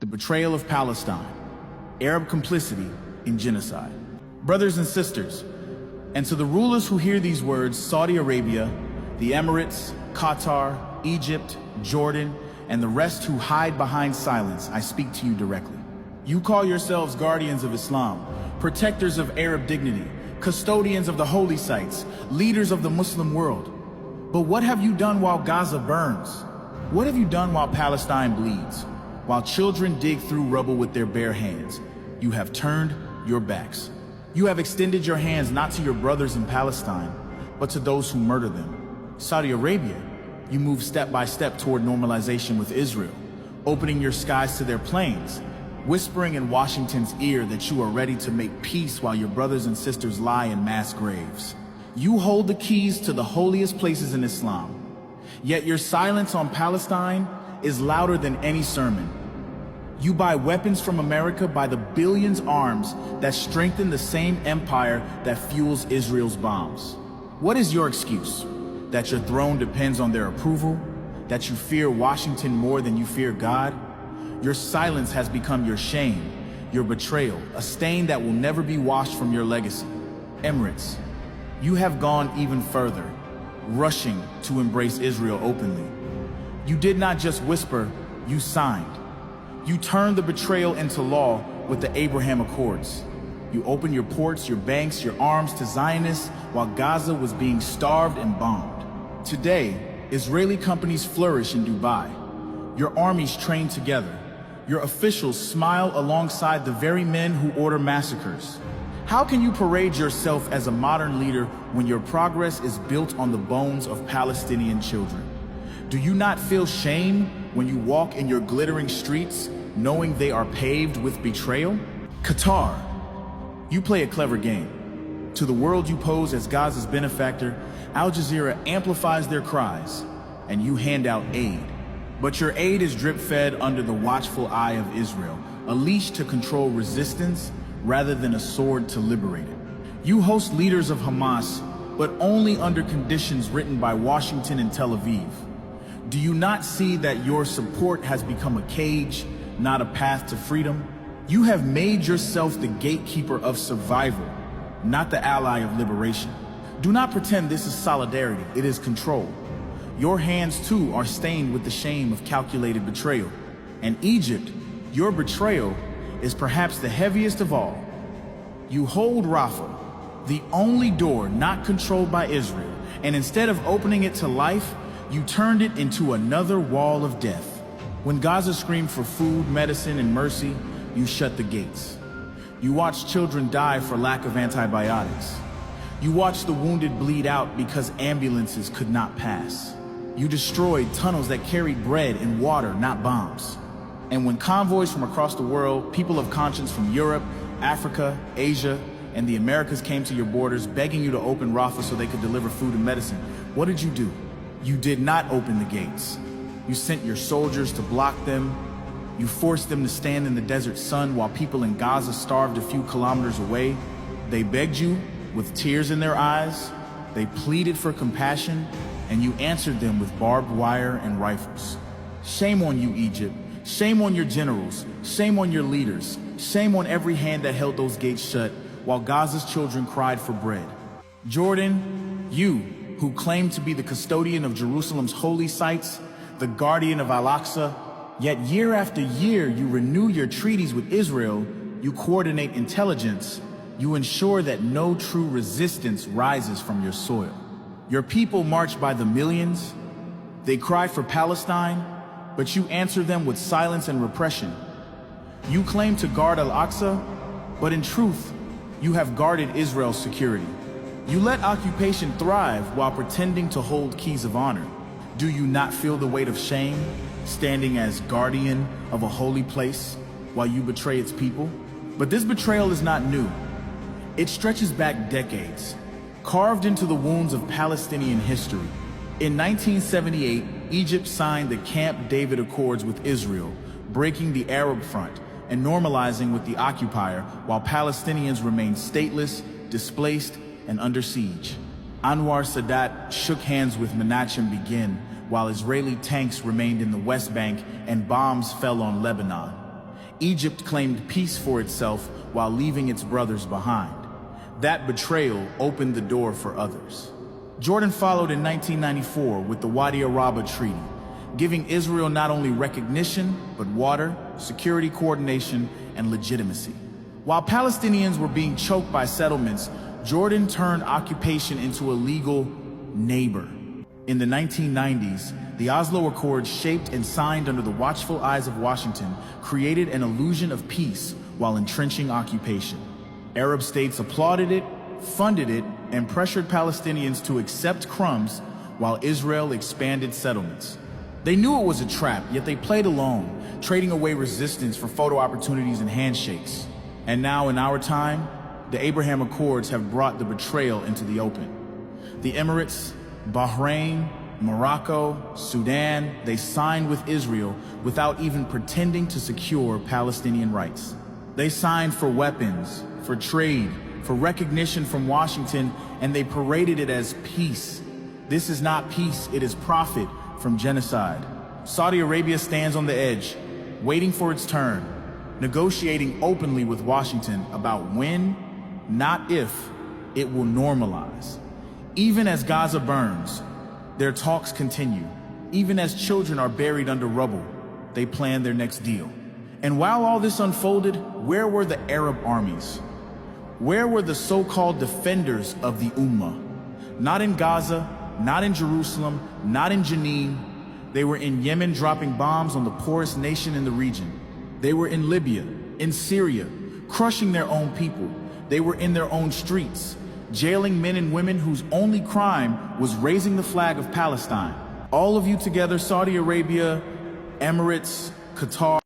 the betrayal of Palestine, Arab complicity in genocide. Brothers and sisters, and to the rulers who hear these words, Saudi Arabia, the Emirates, Qatar, Egypt, Jordan, and the rest who hide behind silence, I speak to you directly. You call yourselves guardians of Islam, protectors of Arab dignity, custodians of the holy sites, leaders of the Muslim world. But what have you done while Gaza burns? What have you done while Palestine bleeds? While children dig through rubble with their bare hands, you have turned your backs. You have extended your hands not to your brothers in Palestine, but to those who murder them. Saudi Arabia, you move step by step toward normalization with Israel, opening your skies to their planes, whispering in Washington's ear that you are ready to make peace while your brothers and sisters lie in mass graves. You hold the keys to the holiest places in Islam, yet your silence on Palestine is louder than any sermon. You buy weapons from America by the billions arms that strengthen the same empire that fuels Israel's bombs. What is your excuse? That your throne depends on their approval? That you fear Washington more than you fear God? Your silence has become your shame, your betrayal, a stain that will never be washed from your legacy. Emirates, you have gone even further, rushing to embrace Israel openly. You did not just whisper, you signed. You turned the betrayal into law with the Abraham Accords. You opened your ports, your banks, your arms to Zionists while Gaza was being starved and bombed. Today, Israeli companies flourish in Dubai. Your armies train together. Your officials smile alongside the very men who order massacres. How can you parade yourself as a modern leader when your progress is built on the bones of Palestinian children? Do you not feel shame when you walk in your glittering streets, knowing they are paved with betrayal? Qatar, you play a clever game. To the world you pose as Gaza's benefactor, Al Jazeera amplifies their cries, and you hand out aid. But your aid is drip-fed under the watchful eye of Israel, a leash to control resistance rather than a sword to liberate it. You host leaders of Hamas, but only under conditions written by Washington and Tel Aviv. Do you not see that your support has become a cage, not a path to freedom? You have made yourself the gatekeeper of survival, not the ally of liberation. Do not pretend this is solidarity, it is control. Your hands too are stained with the shame of calculated betrayal. And Egypt, your betrayal is perhaps the heaviest of all. You hold Rafah, the only door not controlled by Israel, and instead of opening it to life, you turned it into another wall of death. When Gaza screamed for food, medicine, and mercy, you shut the gates. You watched children die for lack of antibiotics. You watched the wounded bleed out because ambulances could not pass. You destroyed tunnels that carried bread and water, not bombs. And when convoys from across the world, people of conscience from Europe, Africa, Asia, and the Americas came to your borders begging you to open Rafah so they could deliver food and medicine, what did you do? You did not open the gates. You sent your soldiers to block them. You forced them to stand in the desert sun while people in Gaza starved a few kilometers away. They begged you with tears in their eyes. They pleaded for compassion, and you answered them with barbed wire and rifles. Shame on you, Egypt. Shame on your generals. Shame on your leaders. Shame on every hand that held those gates shut while Gaza's children cried for bread. Jordan, you, who claim to be the custodian of Jerusalem's holy sites, the guardian of Al-Aqsa, yet year after year you renew your treaties with Israel, you coordinate intelligence, you ensure that no true resistance rises from your soil. Your people march by the millions, they cry for Palestine, but you answer them with silence and repression. You claim to guard Al-Aqsa, but in truth, you have guarded Israel's security. You let occupation thrive while pretending to hold keys of honor. Do you not feel the weight of shame, standing as guardian of a holy place while you betray its people? But this betrayal is not new. It stretches back decades, carved into the wounds of Palestinian history. In 1978, Egypt signed the Camp David Accords with Israel, breaking the Arab Front and normalizing with the occupier while Palestinians remained stateless, displaced, and under siege. Anwar Sadat shook hands with Menachem Begin while Israeli tanks remained in the West Bank and bombs fell on Lebanon. Egypt claimed peace for itself while leaving its brothers behind. That betrayal opened the door for others. Jordan followed in 1994 with the Wadi Araba Treaty, giving Israel not only recognition, but water, security coordination, and legitimacy. While Palestinians were being choked by settlements, Jordan turned occupation into a legal neighbor. In the 1990s, the Oslo Accords, shaped and signed under the watchful eyes of Washington, created an illusion of peace while entrenching occupation. Arab states applauded it, funded it, and pressured Palestinians to accept crumbs while Israel expanded settlements. They knew it was a trap, yet they played along, trading away resistance for photo opportunities and handshakes. And now, in our time, the Abraham Accords have brought the betrayal into the open. The Emirates, Bahrain, Morocco, Sudan, they signed with Israel without even pretending to secure Palestinian rights. They signed for weapons, for trade, for recognition from Washington, and they paraded it as peace. This is not peace, it is profit from genocide. Saudi Arabia stands on the edge, waiting for its turn, negotiating openly with Washington about when, not if, it will normalize. Even as Gaza burns, their talks continue. Even as children are buried under rubble, they plan their next deal. And while all this unfolded, where were the Arab armies? Where were the so-called defenders of the Ummah? Not in Gaza, not in Jerusalem, not in Jenin. They were in Yemen, dropping bombs on the poorest nation in the region. They were in Libya, in Syria, crushing their own people. They were in their own streets, jailing men and women whose only crime was raising the flag of Palestine. All of you together, Saudi Arabia, Emirates, Qatar,